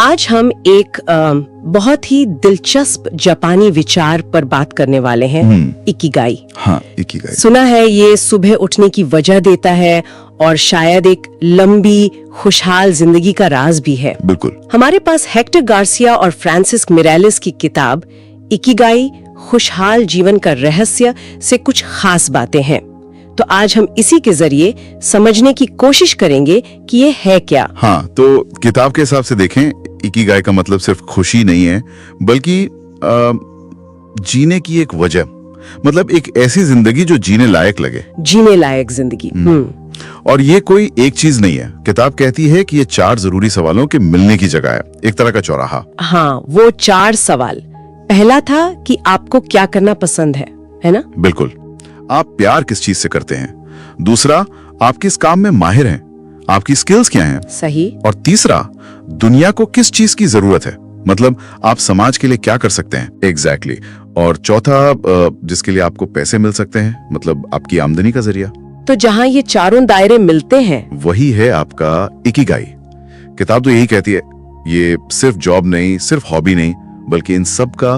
आज हम एक बहुत ही दिलचस्प जापानी विचार पर बात करने वाले हैं, इकिगाई। हाँ, इकिगाई। सुना है ये सुबह उठने की वजह देता है और शायद एक लंबी खुशहाल जिंदगी का राज भी है। बिल्कुल। हमारे पास हेक्टर गार्सिया और फ्रांसिस मिरालिस की किताब इकिगाई खुशहाल जीवन का रहस्य से कुछ खास बातें हैं। तो आज हम इसी के जरिए समझने की कोशिश करेंगे कि ये है क्या। हाँ, तो किताब के हिसाब से देखें, इकिगाई का मतलब सिर्फ खुशी नहीं है, बल्कि जीने की एक वजह, मतलब एक ऐसी जिंदगी जो जीने लायक लगे। जीने लायक जिंदगी। और ये कोई एक चीज नहीं है। किताब कहती है कि ये 4 जरूरी सवालों के मिलने की जगह है, एक तरह का चौराहा। हाँ, वो 4 सवाल। पहला था कि आपको क्या करना पसंद है ना? बिल्कुल। आप प्यार किस चीज से करते हैं? दूसरा, आप किस काम में माहिर हैं? आपकी स्किल्स क्या हैं? सही। और तीसरा, दुनिया को किस चीज की जरूरत है, मतलब आप समाज के लिए क्या कर सकते हैं? एग्जैक्टली। और चौथा, जिसके लिए आपको पैसे मिल सकते हैं, मतलब आपकी आमदनी का जरिया। तो जहाँ ये चारों दायरे मिलते हैं, वही है आपका इकिगाई। किताब तो यही कहती है, ये सिर्फ जॉब नहीं, सिर्फ हॉबी नहीं, बल्कि इन सब का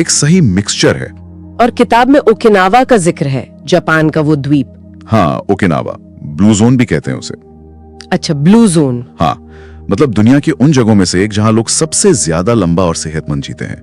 एक सही मिक्सचर है। और किताब में ओकिनावा का जिक्र है, जापान का वो द्वीप। हाँ, ओकिनावा, ब्लू जोन भी कहते हैं उसे। अच्छा, ब्लू जोन। हाँ, मतलब दुनिया की उन जगहों में से एक जहां लोग सबसे ज्यादा लंबा और सेहतमंद जीते हैं।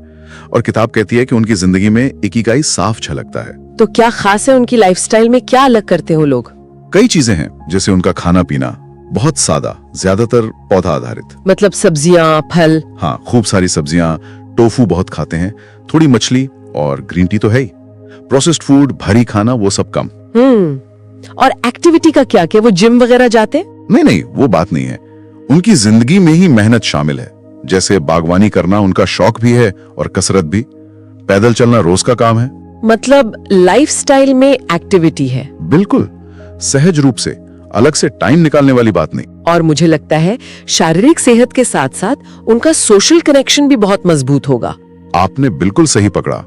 और किताब कहती है कि उनकी जिंदगी में इकिगाई साफ झलकता है। तो क्या खास है उनकी लाइफस्टाइल में? क्या अलग करते हो लोग? कई चीजें हैं, जैसे उनका खाना पीना बहुत सादा, ज्यादातर पौधा आधारित। मतलब सब्जियां, फल। हाँ, खूब सारी सब्जियां, टोफू बहुत खाते हैं, थोड़ी मछली और ग्रीन टी तो है ही। प्रोसेस्ड फूड, भारी खाना, वो सब कम। और एक्टिविटी का क्या? वो जिम वगैरह जाते? नहीं, वो बात नहीं है। उनकी जिंदगी में ही मेहनत शामिल है, जैसे बागवानी करना उनका शौक भी है और कसरत भी। पैदल चलना रोज का काम है। मतलब लाइफस्टाइल में एक्टिविटी है। बिल्कुल, सहज रूप से, अलग से टाइम निकालने वाली बात नहीं। और मुझे लगता है शारीरिक सेहत के साथ साथ उनका सोशल कनेक्शन भी बहुत मजबूत होगा। आपने बिल्कुल सही पकड़ा।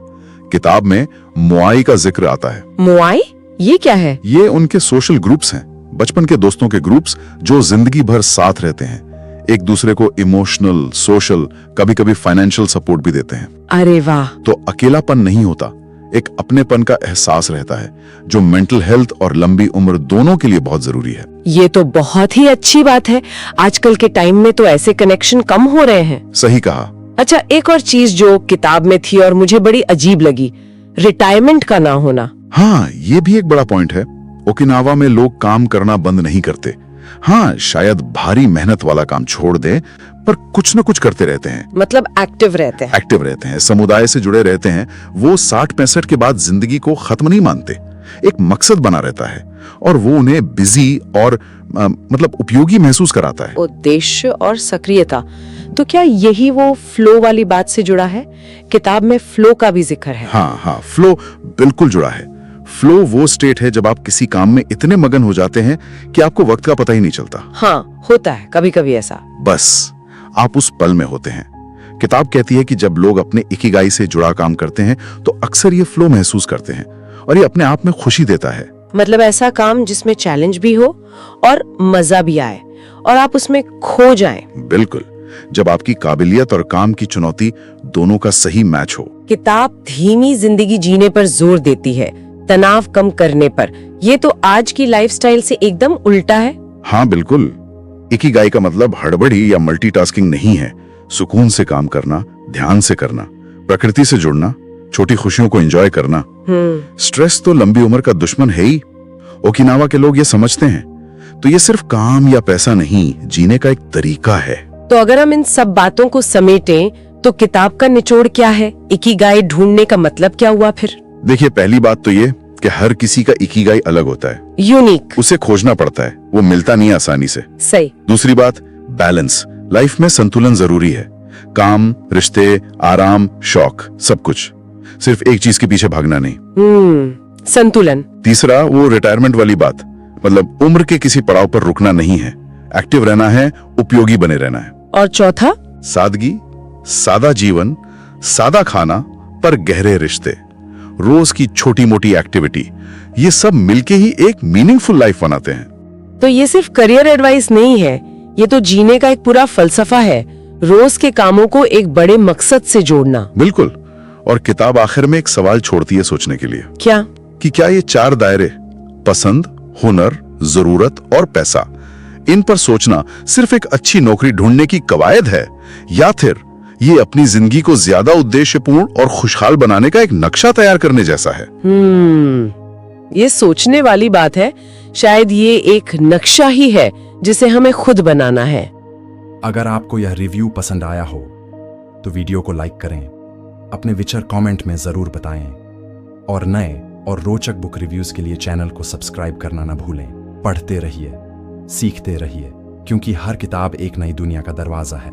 किताब में मुआई का जिक्र आता है। मुआई? ये क्या है? ये उनके सोशल ग्रुप्स हैं, बचपन के दोस्तों के ग्रुप्स जो जिंदगी भर साथ रहते हैं, एक दूसरे को इमोशनल, सोशल, कभी कभी फाइनेंशियल सपोर्ट भी देते हैं। अरे वाह! तो अकेलापन नहीं होता, एक अपनेपन का एहसास रहता है, जो मेंटल हेल्थ और लंबी उम्र दोनों के लिए बहुत जरूरी है। ये तो बहुत ही अच्छी बात है। आजकल के टाइम में तो ऐसे कनेक्शन कम हो रहे हैं। सही कहा। अच्छा, एक और चीज जो किताब में थी और मुझे बड़ी अजीब लगी, रिटायरमेंट का ना होना। हाँ, ये भी एक बड़ा पॉइंट है। ओकिनावा में लोग काम करना बंद नहीं करते। हाँ, शायद भारी मेहनत वाला काम छोड़ दें, पर कुछ न कुछ करते रहते हैं। मतलब एक्टिव रहते हैं। समुदाय से जुड़े रहते हैं। वो 60-65 के बाद जिंदगी को खत्म नहीं मानते, एक मकसद बना रहता है और वो उन्हें बिजी और मतलब उपयोगी महसूस कराता है। उद्देश्य और सक्रियता। तो क्या यही वो फ्लो वाली बात से जुड़ा है? किताब में फ्लो का भी जिक्र है। हाँ, फ्लो बिल्कुल जुड़ा है। फ्लो वो स्टेट है जब आप किसी काम में इतने मगन हो जाते हैं कि आपको वक्त का पता ही नहीं चलता। हाँ, होता है कभी कभी ऐसा। बस आप उस पल में होते हैं। किताब कहती है कि जब लोग अपने इकिगाई से जुड़ा काम करते हैं तो अक्सर ये फ्लो महसूस करते हैं और ये अपने आप में खुशी देता है। मतलब ऐसा काम जिसमें चैलेंज भी हो और मजा भी आए और आप उसमें खो जाएं। बिल्कुल, जब आपकी काबिलियत और काम की चुनौती दोनों का सही मैच हो। किताब धीमी जिंदगी जीने पर जोर देती है, तनाव कम करने पर। ये तो आज की लाइफस्टाइल से एकदम उल्टा है। हाँ बिल्कुल, इकिगाई का मतलब हड़बड़ी या मल्टीटास्किंग नहीं है। सुकून से काम करना, ध्यान से करना, प्रकृति से जुड़ना, छोटी खुशियों को एंजॉय करना। स्ट्रेस तो लंबी उम्र का दुश्मन है ही। ओकिनावा के लोग ये समझते हैं। तो ये सिर्फ काम या पैसा नहीं, जीने का एक तरीका है। तो अगर हम इन सब बातों को समेटें तो किताब का निचोड़ क्या है? इकिगाई ढूंढने का मतलब क्या हुआ फिर? देखिए, पहली बात तो ये कि हर किसी का इकिगाई अलग होता है, यूनिक। उसे खोजना पड़ता है, वो मिलता नहीं आसानी से। सही। दूसरी बात, बैलेंस। लाइफ में संतुलन जरूरी है। काम, रिश्ते, आराम, शौक, सब कुछ। सिर्फ एक चीज के पीछे भागना नहीं। संतुलन। तीसरा, वो रिटायरमेंट वाली बात, मतलब उम्र के किसी पड़ाव पर रुकना नहीं है, एक्टिव रहना है, उपयोगी बने रहना है। और चौथा, सादगी, सादा जीवन, सादा खाना पर गहरे रिश्ते, रोज की छोटी मोटी एक्टिविटी, ये सब मिलके ही एक मीनिंगफुल लाइफ बनाते हैं। तो ये सिर्फ करियर एडवाइस नहीं है, ये तो जीने का एक पूरा फलसफा है रोज के कामों को एक बड़े मकसद से जोड़ना। बिल्कुल। और किताब आखिर में एक सवाल छोड़ती है सोचने के लिए क्या? कि क्या ये 4 दायरे पसंद, हुनर, जरूरत और पैसा, इन पर सोचना सिर्फ एक अच्छी नौकरी ढूंढने की कवायद है, या फिर ये अपनी जिंदगी को ज्यादा उद्देश्यपूर्ण और खुशहाल बनाने का एक नक्शा तैयार करने जैसा है? ये सोचने वाली बात है। शायद ये एक नक्शा ही है जिसे हमें खुद बनाना है। अगर आपको यह रिव्यू पसंद आया हो तो वीडियो को लाइक करें, अपने विचार कमेंट में जरूर बताएं और नए और रोचक बुक रिव्यूज के लिए चैनल को सब्सक्राइब करना न भूलें। पढ़ते रहिए, सीखते रहिए, क्योंकि हर किताब एक नई दुनिया का दरवाजा है।